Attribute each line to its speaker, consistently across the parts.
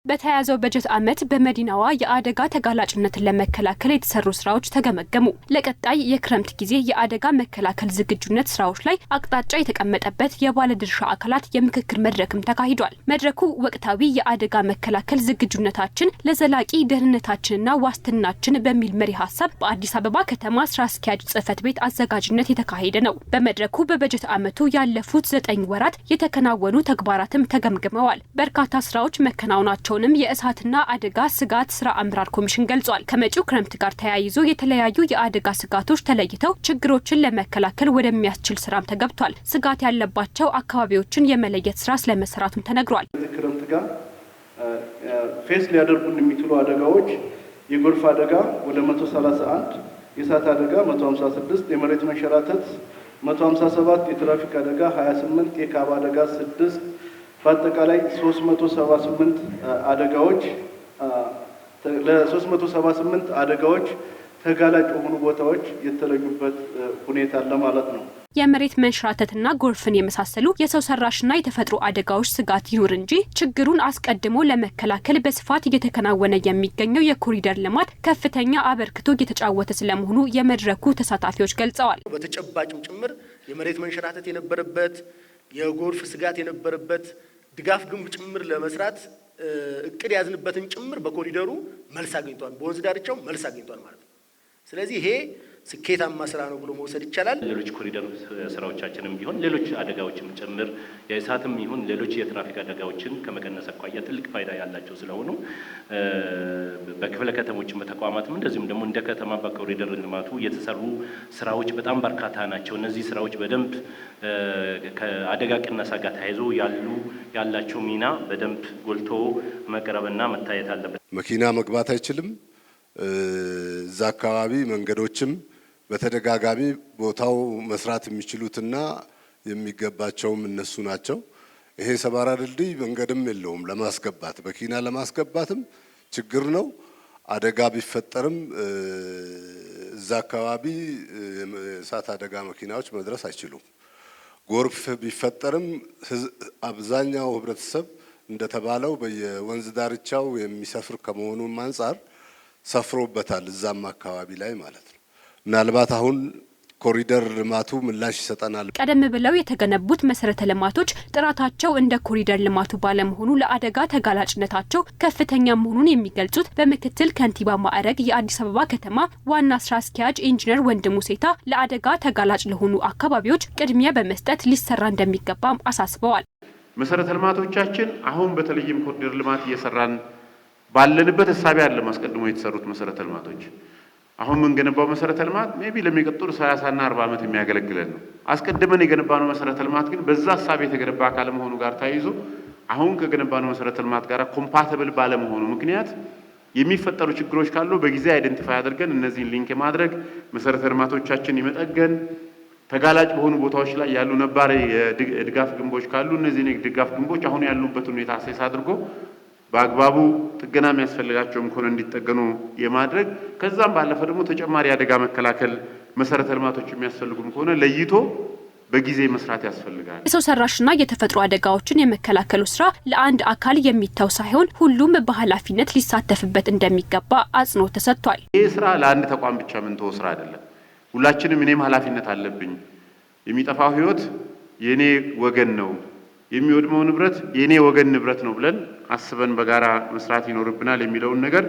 Speaker 1: በተያያዘው በጀት ዓመት በመዲናዋ የአደጋ ተጋላጭነትን ለመከላከል የተሰሩ ስራዎች ተገመገሙ። ለቀጣይ የክረምት ጊዜ የአደጋ መከላከል ዝግጁነት ስራዎች ላይ አቅጣጫ የተቀመጠበት የባለድርሻ አካላት የምክክር መድረክም ተካሂዷል። መድረኩ ወቅታዊ የአደጋ መከላከል ዝግጁነታችን ለዘላቂ ደህንነታችንና ዋስትናችን በሚል መሪ ሀሳብ በአዲስ አበባ ከተማ ስራ አስኪያጅ ጽህፈት ቤት አዘጋጅነት የተካሄደ ነው። በመድረኩ በበጀት ዓመቱ ያለፉት 9 ወራት የተከናወኑ ተግባራትም ተገምግመዋል። በርካታ ስራዎች መከናወናቸው የእሳትና አደጋ ስጋት ስራ አመራር ኮሚሽን ገልጿል። ከመጪው ክረምት ጋር ተያይዞ የተለያዩ የአደጋ ስጋቶች ተለይተው ችግሮችን ለመከላከል ወደሚያስችል ስራም ተገብቷል። ስጋት ያለባቸው አካባቢዎችን የመለየት ስራ ስለመሰራቱም ተነግሯል።
Speaker 2: ክረምት ጋር ፌስ ሊያደርጉን የሚችሉ አደጋዎች የጎርፍ አደጋ ወደ 131፣ የእሳት አደጋ 156፣ የመሬት መንሸራተት 157፣ የትራፊክ አደጋ 28፣ የካባ አደጋ 6 በአጠቃላይ 378 አደጋዎች ለ378 አደጋዎች ተጋላጭ የሆኑ ቦታዎች የተለዩበት ሁኔታ አለ ማለት ነው።
Speaker 1: የመሬት መንሸራተትና ጎርፍን የመሳሰሉ የሰው ሰራሽና የተፈጥሮ አደጋዎች ስጋት ይኑር እንጂ ችግሩን አስቀድሞ ለመከላከል በስፋት እየተከናወነ የሚገኘው የኮሪደር ልማት ከፍተኛ አበርክቶ እየተጫወተ ስለመሆኑ የመድረኩ ተሳታፊዎች ገልጸዋል።
Speaker 3: በተጨባጭም ጭምር የመሬት መንሸራተት የነበረበት የጎርፍ ስጋት የነበረበት ድጋፍ ግንብ ጭምር ለመስራት እቅድ ያዝንበትን ጭምር በኮሪደሩ መልስ አግኝቷል። በወንዝ ዳርቻው መልስ አግኝቷል ማለት ነው። ስለዚህ ይሄ ስኬታማ ስራ ነው ብሎ መውሰድ ይቻላል።
Speaker 4: ሌሎች ኮሪደር ስራዎቻችንም ቢሆን ሌሎች አደጋዎችም ጭምር የእሳትም ይሁን ሌሎች የትራፊክ አደጋዎችን ከመቀነስ አኳያ ትልቅ ፋይዳ ያላቸው ስለሆኑ በክፍለ ከተሞችም በተቋማትም እንደዚሁም ደግሞ እንደ ከተማ በኮሪደር ልማቱ የተሰሩ ስራዎች በጣም በርካታ ናቸው። እነዚህ ስራዎች በደንብ ከአደጋ ቅነሳ ጋር ተያይዞ ያላቸው ሚና በደንብ ጎልቶ መቅረብና መታየት አለበት።
Speaker 5: መኪና መግባት አይችልም። እዛ አካባቢ መንገዶችም በተደጋጋሚ ቦታው መስራት የሚችሉትና የሚገባቸውም እነሱ ናቸው። ይሄ ሰባራ ድልድይ መንገድም የለውም ለማስገባት መኪና ለማስገባትም ችግር ነው። አደጋ ቢፈጠርም እዛ አካባቢ እሳት አደጋ መኪናዎች መድረስ አይችሉም። ጎርፍ ቢፈጠርም አብዛኛው ህብረተሰብ እንደተባለው በየወንዝ ዳርቻው የሚሰፍር ከመሆኑም አንጻር ሰፍሮበታል እዛም አካባቢ ላይ ማለት ነው። ምናልባት አሁን ኮሪደር ልማቱ ምላሽ ይሰጠናል።
Speaker 1: ቀደም ብለው የተገነቡት መሰረተ ልማቶች ጥራታቸው እንደ ኮሪደር ልማቱ ባለመሆኑ ለአደጋ ተጋላጭነታቸው ከፍተኛ መሆኑን የሚገልጹት በምክትል ከንቲባ ማዕረግ የአዲስ አበባ ከተማ ዋና ስራ አስኪያጅ ኢንጂነር ወንድሙ ሴታ ለአደጋ ተጋላጭ ለሆኑ አካባቢዎች ቅድሚያ በመስጠት ሊሰራ እንደሚገባም አሳስበዋል።
Speaker 6: መሰረተ ልማቶቻችን አሁን በተለይም ኮሪደር ልማት እየሰራን ባለንበት ሐሳብ ያለ ማስቀድሞ የተሰሩት መሰረተ ልማቶች አሁን ምን ገነባው መሰረተ ልማት ሜቢ ለሚቀጥሉ 30 እና 40 ዓመት የሚያገለግለን ነው። አስቀድመን የገነባነው መሰረተ ልማት ግን በዛ ሐሳብ የተገነባ አካል መሆኑ ጋር ታይዞ አሁን ከገነባነው መሰረተ ልማት ጋር ኮምፓቲብል ባለመሆኑ ምክንያት የሚፈጠሩ ችግሮች ካሉ በጊዜ አይደንቲፋይ አድርገን እነዚህን ሊንክ ማድረግ መሰረተ ልማቶቻችን ይመጠገን ተጋላጭ በሆኑ ቦታዎች ላይ ያሉ ነባር የድጋፍ ግንቦች ካሉ እነዚህ የድጋፍ ግንቦች አሁን ያሉበት ሁኔታ አሴስ አድርጎ በአግባቡ ጥገና የሚያስፈልጋቸውም ከሆነ እንዲጠገኑ የማድረግ ከዛም ባለፈ ደግሞ ተጨማሪ አደጋ መከላከል መሰረተ ልማቶች የሚያስፈልጉም ከሆነ ለይቶ በጊዜ መስራት ያስፈልጋል።
Speaker 1: የሰው ሰራሽና የተፈጥሮ አደጋዎችን የመከላከሉ ስራ ለአንድ አካል የሚታው ሳይሆን ሁሉም በኃላፊነት ሊሳተፍበት እንደሚገባ አጽንኦት ተሰጥቷል።
Speaker 6: ይህ ስራ ለአንድ ተቋም ብቻ ምንተው ስራ አይደለም። ሁላችንም እኔም ኃላፊነት አለብኝ። የሚጠፋው ህይወት የኔ ወገን ነው፣ የሚወድመው ንብረት የኔ ወገን ንብረት ነው ብለን አስበን በጋራ መስራት ይኖርብናል የሚለውን ነገር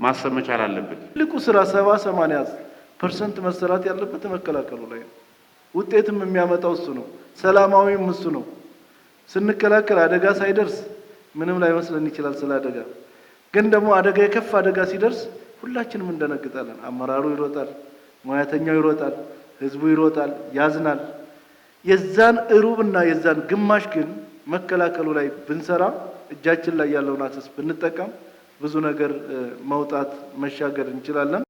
Speaker 6: ማሰብ መቻል አለብን።
Speaker 2: ትልቁ ስራ 70-80% መሰራት ያለበት መከላከሉ ላይ ነው። ውጤትም የሚያመጣው እሱ ነው። ሰላማዊም እሱ ነው። ስንከላከል አደጋ ሳይደርስ ምንም ላይመስለን ይችላል። ስለ አደጋ ግን ደግሞ አደጋ የከፍ አደጋ ሲደርስ ሁላችንም እንደነግጣለን። አመራሩ ይሮጣል፣ ሙያተኛው ይሮጣል፣ ህዝቡ ይሮጣል፣ ያዝናል። የዛን እሩብና የዛን ግማሽ ግን መከላከሉ ላይ ብንሰራ እጃችን ላይ ያለውን አክሰስ ብንጠቀም ብዙ ነገር መውጣት መሻገር እንችላለን።